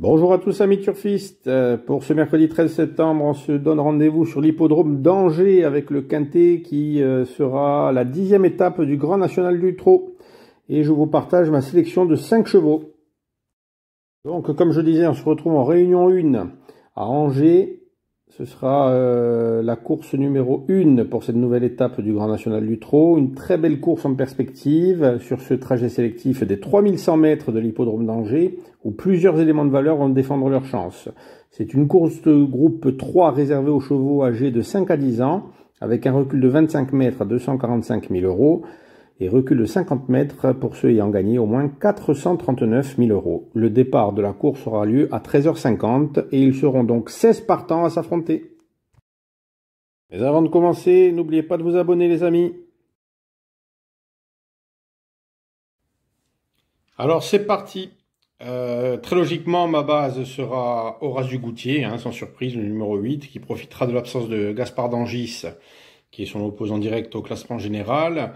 Bonjour à tous amis turfistes, pour ce mercredi 13 septembre, on se donne rendez-vous sur l'hippodrome d'Angers avec le Quintet qui sera la 10e étape du Grand National du Trot. Et je vous partage ma sélection de 5 chevaux. Donc comme je disais, on se retrouve en réunion 1 à Angers. Ce sera la course numéro 1 pour cette nouvelle étape du Grand National du Trot. Une très belle course en perspective sur ce trajet sélectif des 3100 mètres de l'hippodrome d'Angers, où plusieurs éléments de valeur vont défendre leur chance. C'est une course de groupe 3 réservée aux chevaux âgés de 5 à 10 ans, avec un recul de 25 mètres à 245 000 € et recul de 50 mètres pour ceux ayant gagné au moins 439 000 €. Le départ de la course aura lieu à 13h50 et ils seront donc 16 partants à s'affronter. Mais avant de commencer, n'oubliez pas de vous abonner les amis. Alors c'est parti. Très logiquement, ma base sera Horace du Goutier, sans surprise, le numéro 8, qui profitera de l'absence de Gaspard d'Angis, qui est son opposant direct au classement général,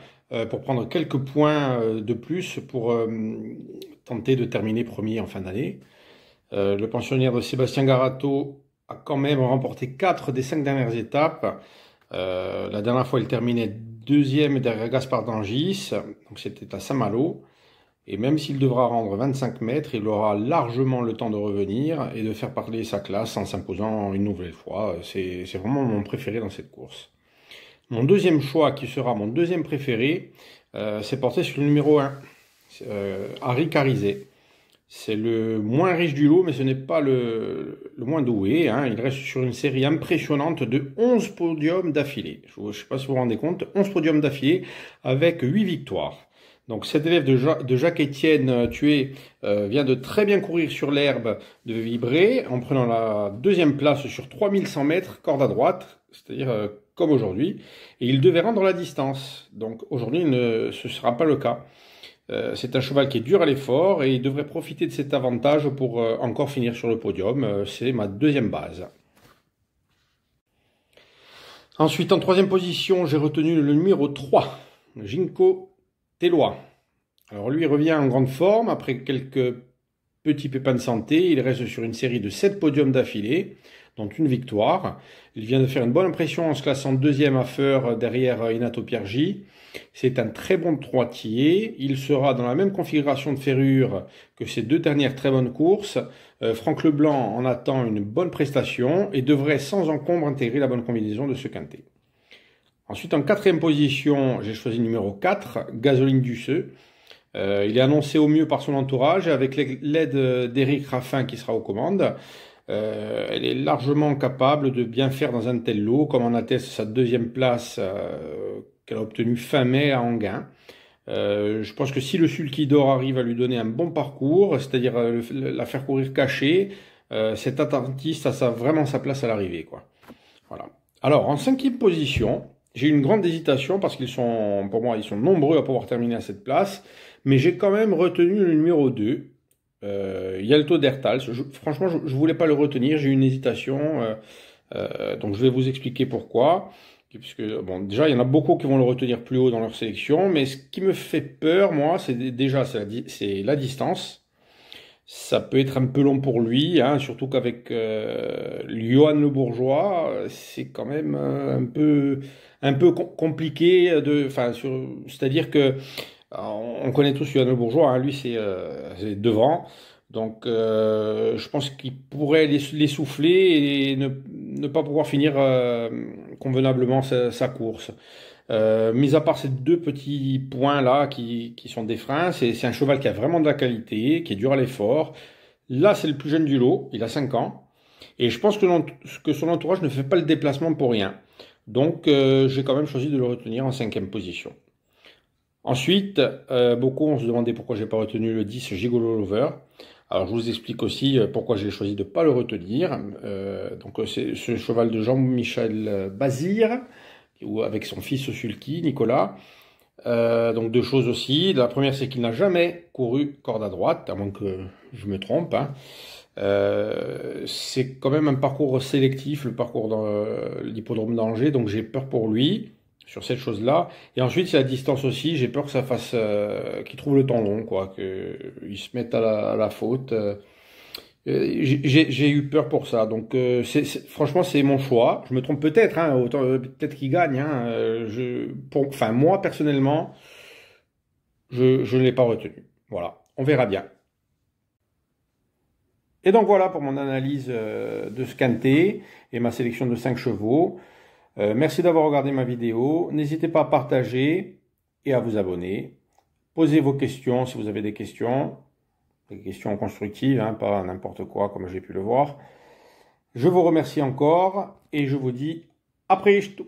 pour prendre quelques points de plus pour tenter de terminer premier en fin d'année. Le pensionnaire de Sébastien Garato a quand même remporté 4 des 5 dernières étapes. La dernière fois, il terminait deuxième derrière Gaspard d'Angis, donc c'était à Saint-Malo. Et même s'il devra rendre 25 mètres, il aura largement le temps de revenir et de faire parler sa classe en s'imposant une nouvelle fois. C'est vraiment mon préféré dans cette course. Mon deuxième choix, qui sera mon deuxième préféré, c'est porté sur le numéro 1, Harry Carizet. C'est le moins riche du lot, mais ce n'est pas le moins doué. Il reste sur une série impressionnante de 11 podiums d'affilée. Je ne sais pas si vous vous rendez compte, 11 podiums d'affilée avec 8 victoires. Donc cet élève de Jacques-Étienne Tué vient de très bien courir sur l'herbe de Vibré en prenant la deuxième place sur 3100 mètres, corde à droite, c'est-à-dire comme aujourd'hui. Et il devait rendre la distance. Donc aujourd'hui, ce ne sera pas le cas. C'est un cheval qui est dur à l'effort et il devrait profiter de cet avantage pour encore finir sur le podium. C'est ma deuxième base. Ensuite, en troisième position, j'ai retenu le numéro 3, Ginkgo Tellois. Alors lui revient en grande forme après quelques petits pépins de santé. Il reste sur une série de 7 podiums d'affilée, dont une victoire. Il vient de faire une bonne impression en se classant deuxième à Feur derrière Inato Piergi. C'est un très bon droitier. Il sera dans la même configuration de ferrure que ses deux dernières très bonnes courses. Franck Leblanc en attend une bonne prestation et devrait sans encombre intégrer la bonne combinaison de ce quintet. Ensuite, en quatrième position, j'ai choisi le numéro 4, Gasoline Duceux. Il est annoncé au mieux par son entourage, avec l'aide d'Éric Raffin qui sera aux commandes. Elle est largement capable de bien faire dans un tel lot, comme en atteste sa deuxième place qu'elle a obtenue fin mai à Enghien. Je pense que si le Sulky d'Or arrive à lui donner un bon parcours, c'est-à-dire la faire courir cachée, cet attentiste a vraiment sa place à l'arrivée, quoi. Voilà. Alors, en cinquième position, j'ai une grande hésitation parce pour moi, ils sont nombreux à pouvoir terminer à cette place, mais j'ai quand même retenu le numéro 2, Yalto d'Ertals. Franchement, je ne voulais pas le retenir, j'ai eu une hésitation, donc je vais vous expliquer pourquoi. Puisque, bon, déjà, il y en a beaucoup qui vont le retenir plus haut dans leur sélection, mais ce qui me fait peur, moi, c'est la distance. Ça peut être un peu long pour lui, surtout qu'avec Johan Le Bourgeois, c'est quand même un peu compliqué c'est-à-dire que on connaît tous Johan Le Bourgeois, lui c'est devant, donc je pense qu'il pourrait l'essouffler et ne pas pouvoir finir convenablement sa course. Mis à part ces deux petits points là qui sont des freins, c'est un cheval qui a vraiment de la qualité, qui est dur à l'effort. Là, c'est le plus jeune du lot, il a 5 ans. Et je pense que son entourage ne fait pas le déplacement pour rien. Donc, j'ai quand même choisi de le retenir en 5e position. Ensuite, beaucoup ont se demandé pourquoi j'ai pas retenu le 10 Gigolo Lover. Alors, je vous explique aussi pourquoi j'ai choisi de ne pas le retenir. Donc, c'est ce cheval de Jean-Michel Bazir, ou avec son fils Sulky, Nicolas. Donc deux choses aussi. La première, c'est qu'il n'a jamais couru corde à droite, à moins que je me trompe. C'est quand même un parcours sélectif, le parcours dans l'hippodrome d'Angers, donc j'ai peur pour lui sur cette chose-là. Et ensuite, c'est la distance aussi. J'ai peur que ça fasse, qu'il trouve le temps long, quoi, qu'il se mette à la faute. J'ai eu peur pour ça. Donc, franchement, c'est mon choix. Je me trompe peut-être, hein, peut-être qu'il gagne. Hein, enfin, moi, personnellement, je ne l'ai pas retenu. Voilà, on verra bien. Et donc voilà pour mon analyse de ce quintet et ma sélection de 5 chevaux. Merci d'avoir regardé ma vidéo. N'hésitez pas à partager et à vous abonner. Posez vos questions si vous avez des questions constructives, hein, pas n'importe quoi comme j'ai pu le voir. Je vous remercie encore et je vous dis à très bientôt.